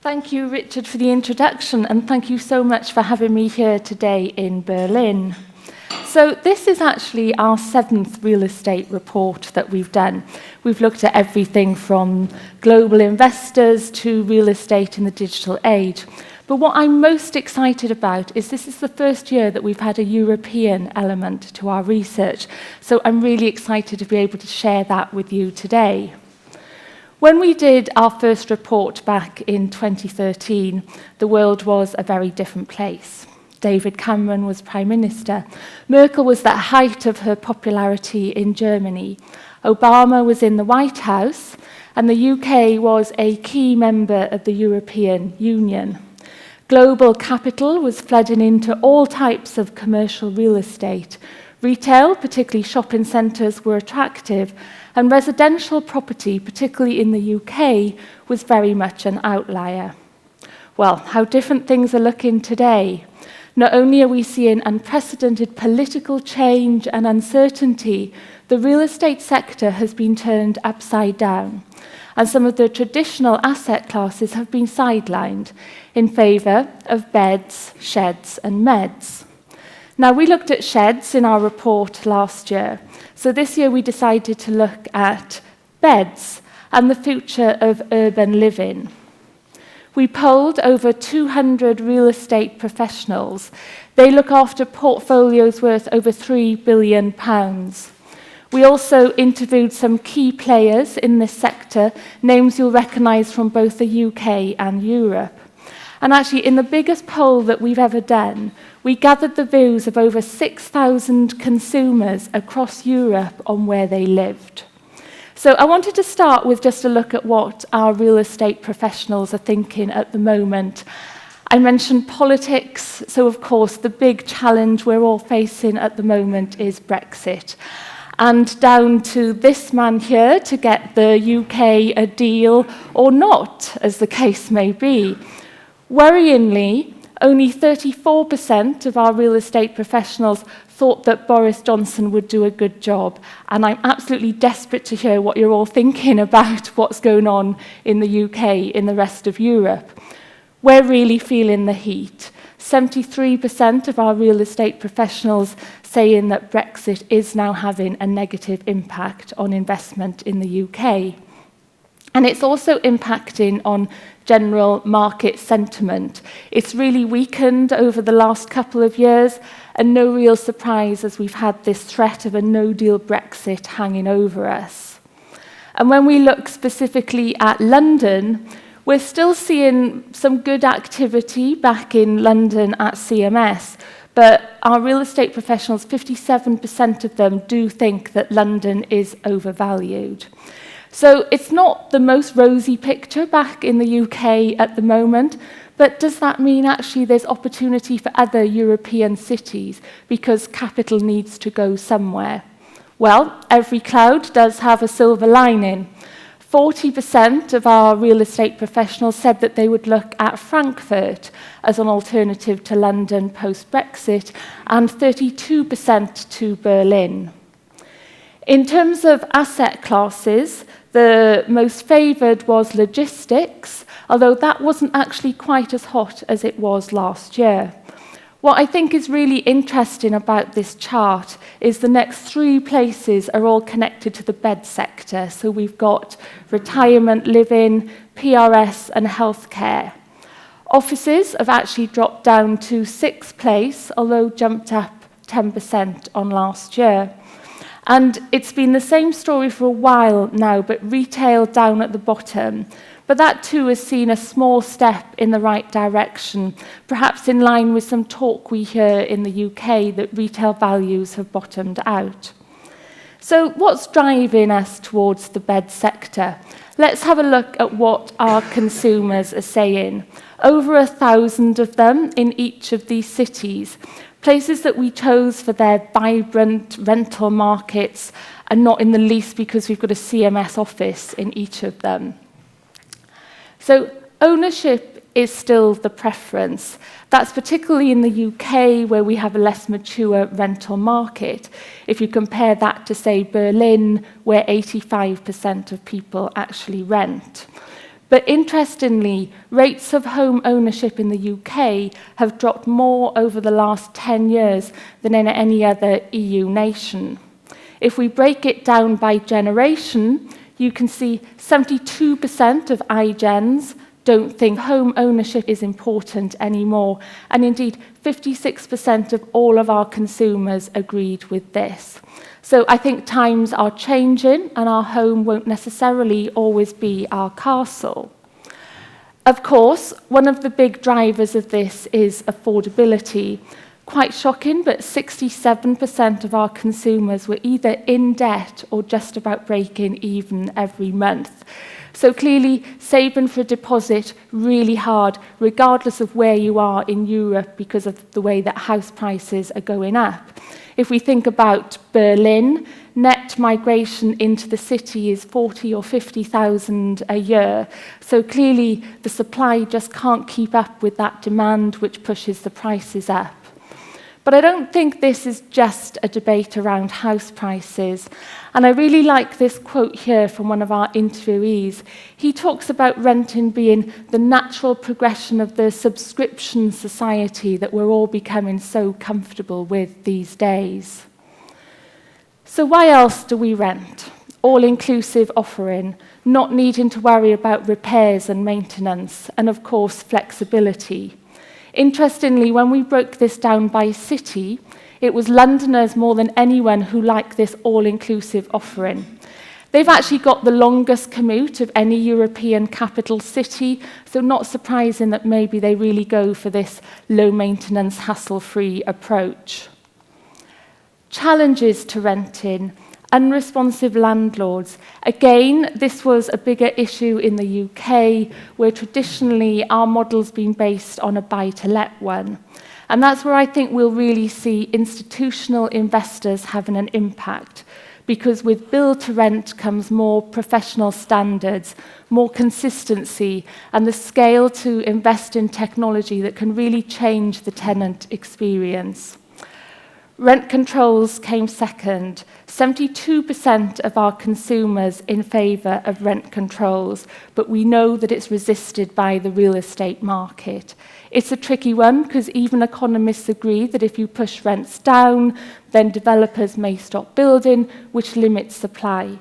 Thank you, Richard, for the introduction, and thank you so much for having me here today in Berlin. So this is actually our 7th real estate report that we've done. We've looked at everything from global investors to real estate in the digital age. But what I'm most excited about is this is the first year that we've had a European element to our research. So I'm really excited to be able to share that with you today. When we did our first report back in 2013, the world was a very different place. David Cameron was Prime Minister. Merkel was at the height of her popularity in Germany. Obama was in the White House, and the UK was a key member of the European Union. Global capital was flooding into all types of commercial real estate. Retail, particularly shopping centres, were attractive, and residential property, particularly in the UK, was very much an outlier. Well, how different things are looking today. Not only are we seeing unprecedented political change and uncertainty, the real estate sector has been turned upside down, and some of the traditional asset classes have been sidelined in favour of beds, sheds and meds. Now, we looked at sheds in our report last year, so this year we decided to look at beds and the future of urban living. We polled over 200 real estate professionals. They look after portfolios worth over £3 billion. We also interviewed some key players in this sector, names you'll recognise from both the UK and Europe. And actually, in the biggest poll that we've ever done, we gathered the views of over 6,000 consumers across Europe on where they lived. So I wanted to start with just a look at what our real estate professionals are thinking at the moment. I mentioned politics, so of course the big challenge we're all facing at the moment is Brexit. And down to this man here to get the UK a deal or not, as the case may be. Worryingly, only 34% of our real estate professionals thought that Boris Johnson would do a good job, and I'm absolutely desperate to hear what you're all thinking about what's going on in the UK, in the rest of Europe. We're really feeling the heat. 73% of our real estate professionals saying that Brexit is now having a negative impact on investment in the UK. And it's also impacting on general market sentiment. It's really weakened over the last couple of years, and no real surprise as we've had this threat of a no-deal Brexit hanging over us. And when we look specifically at London, we're still seeing some good activity back in London at CMS, but our real estate professionals, 57% of them do think that London is overvalued. So it's not the most rosy picture back in the UK at the moment, but does that mean actually there's opportunity for other European cities because capital needs to go somewhere? Well, every cloud does have a silver lining. 40% of our real estate professionals said that they would look at Frankfurt as an alternative to London post-Brexit, and 32% to Berlin. In terms of asset classes, the most favoured was logistics, although that wasn't actually quite as hot as it was last year. What I think is really interesting about this chart is the next 3 places are all connected to the bed sector. So we've got retirement living, PRS and healthcare. Offices have actually dropped down to 6th place, although jumped up 10% on last year. And it's been the same story for a while now, but retail down at the bottom. But that too has seen a small step in the right direction, perhaps in line with some talk we hear in the UK that retail values have bottomed out. So what's driving us towards the bed sector? Let's have a look at what our consumers are saying. Over 1,000 of them in each of these cities. Places that we chose for their vibrant rental markets, and not in the least because we've got a CMS office in each of them. So ownership is still the preference. That's particularly in the UK, where we have a less mature rental market. If you compare that to, say, Berlin, where 85% of people actually rent. But interestingly, rates of home ownership in the UK have dropped more over the last 10 years than in any other EU nation. If we break it down by generation, you can see 72% of iGens don't think home ownership is important anymore, and indeed 56% of all of our consumers agreed with this. So I think times are changing and our home won't necessarily always be our castle. Of course, one of the big drivers of this is affordability. Quite shocking, but 67% of our consumers were either in debt or just about breaking even every month. So clearly, saving for a deposit really hard, regardless of where you are in Europe, because of the way that house prices are going up. If we think about Berlin, net migration into the city is 40 or 50,000 a year. So clearly, the supply just can't keep up with that demand, which pushes the prices up. But I don't think this is just a debate around house prices. And I really like this quote here from one of our interviewees. He talks about renting being the natural progression of the subscription society that we're all becoming so comfortable with these days. So why else do we rent? All-inclusive offering, not needing to worry about repairs and maintenance, and of course, flexibility. Interestingly, when we broke this down by city, it was Londoners more than anyone who like this all-inclusive offering. They've actually got the longest commute of any European capital city, so not surprising that maybe they really go for this low-maintenance, hassle-free approach. Challenges to renting. Unresponsive landlords. Again, this was a bigger issue in the UK, where traditionally our model's been based on a buy-to-let one. And that's where I think we'll really see institutional investors having an impact, because with build-to-rent comes more professional standards, more consistency, and the scale to invest in technology that can really change the tenant experience. Rent controls came second. 72% of our consumers in favour of rent controls, but we know that it's resisted by the real estate market. It's a tricky one because even economists agree that if you push rents down, then developers may stop building, which limits supply.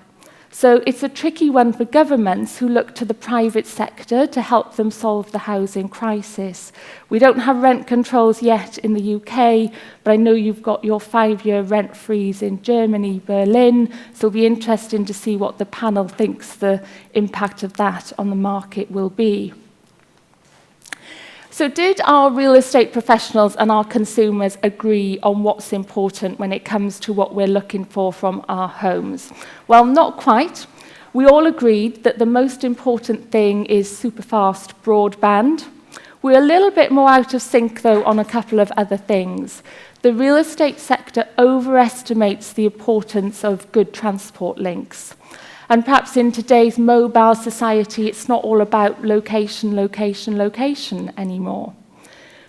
So it's a tricky one for governments who look to the private sector to help them solve the housing crisis. We don't have rent controls yet in the UK, but I know you've got your 5-year rent freeze in Germany, Berlin, so it'll be interesting to see what the panel thinks the impact of that on the market will be. So did our real estate professionals and our consumers agree on what's important when it comes to what we're looking for from our homes? Well, not quite. We all agreed that the most important thing is super fast broadband. We're a little bit more out of sync, though, on a couple of other things. The real estate sector overestimates the importance of good transport links. And perhaps in today's mobile society, it's not all about location, location, location anymore.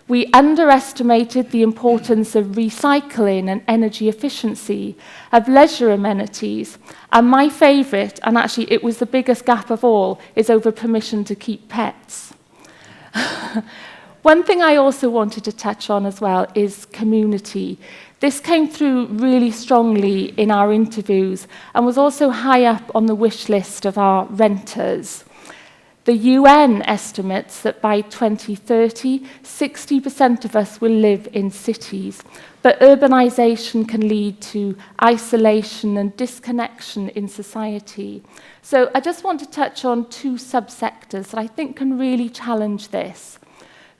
We underestimated the importance of recycling and energy efficiency, of leisure amenities. And my favourite, and actually it was the biggest gap of all, is over permission to keep pets. One thing I also wanted to touch on as well is community. This came through really strongly in our interviews and was also high up on the wish list of our renters. The UN estimates that by 2030, 60% of us will live in cities, but urbanisation can lead to isolation and disconnection in society. So I just want to touch on 2 subsectors that I think can really challenge this.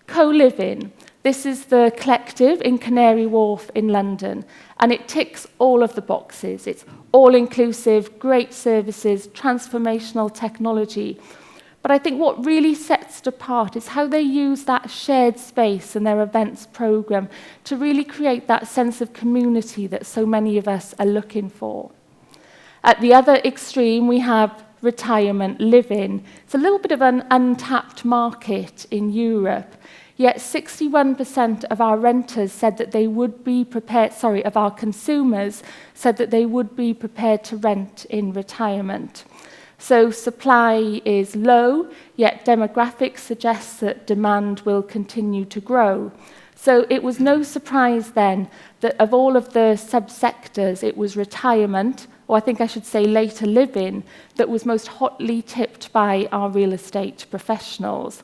Co-living. This is the collective in Canary Wharf in London, and it ticks all of the boxes. It's all-inclusive, great services, transformational technology. But I think what really sets it apart is how they use that shared space in their events program to really create that sense of community that so many of us are looking for. At the other extreme, we have retirement living. It's a little bit of an untapped market in Europe. Yet 61% of our renters said that they would be prepared, of our consumers said that they would be prepared to rent in retirement. So supply is low, yet demographics suggest that demand will continue to grow. So it was no surprise then that of all of the subsectors, it was retirement, or I think I should say later living, that was most hotly tipped by our real estate professionals.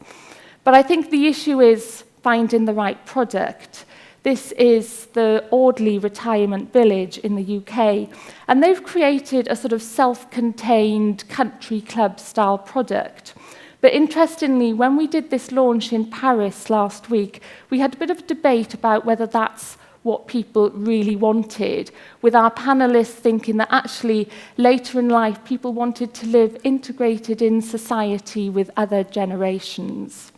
But I think the issue is finding the right product. This is the Audley Retirement Village in the UK, and they've created a sort of self-contained country club style product. But interestingly, when we did this launch in Paris last week, we had a bit of a debate about whether that's what people really wanted, with our panelists thinking that actually later in life people wanted to live integrated in society with other generations.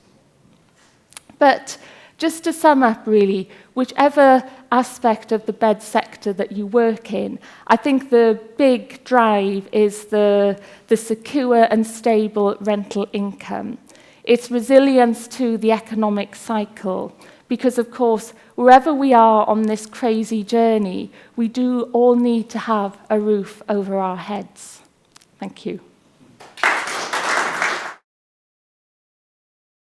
But just to sum up really, whichever aspect of the bed sector that you work in, I think the big drive is the secure and stable rental income. It's resilience to the economic cycle, because of course, wherever we are on this crazy journey, we do all need to have a roof over our heads. Thank you.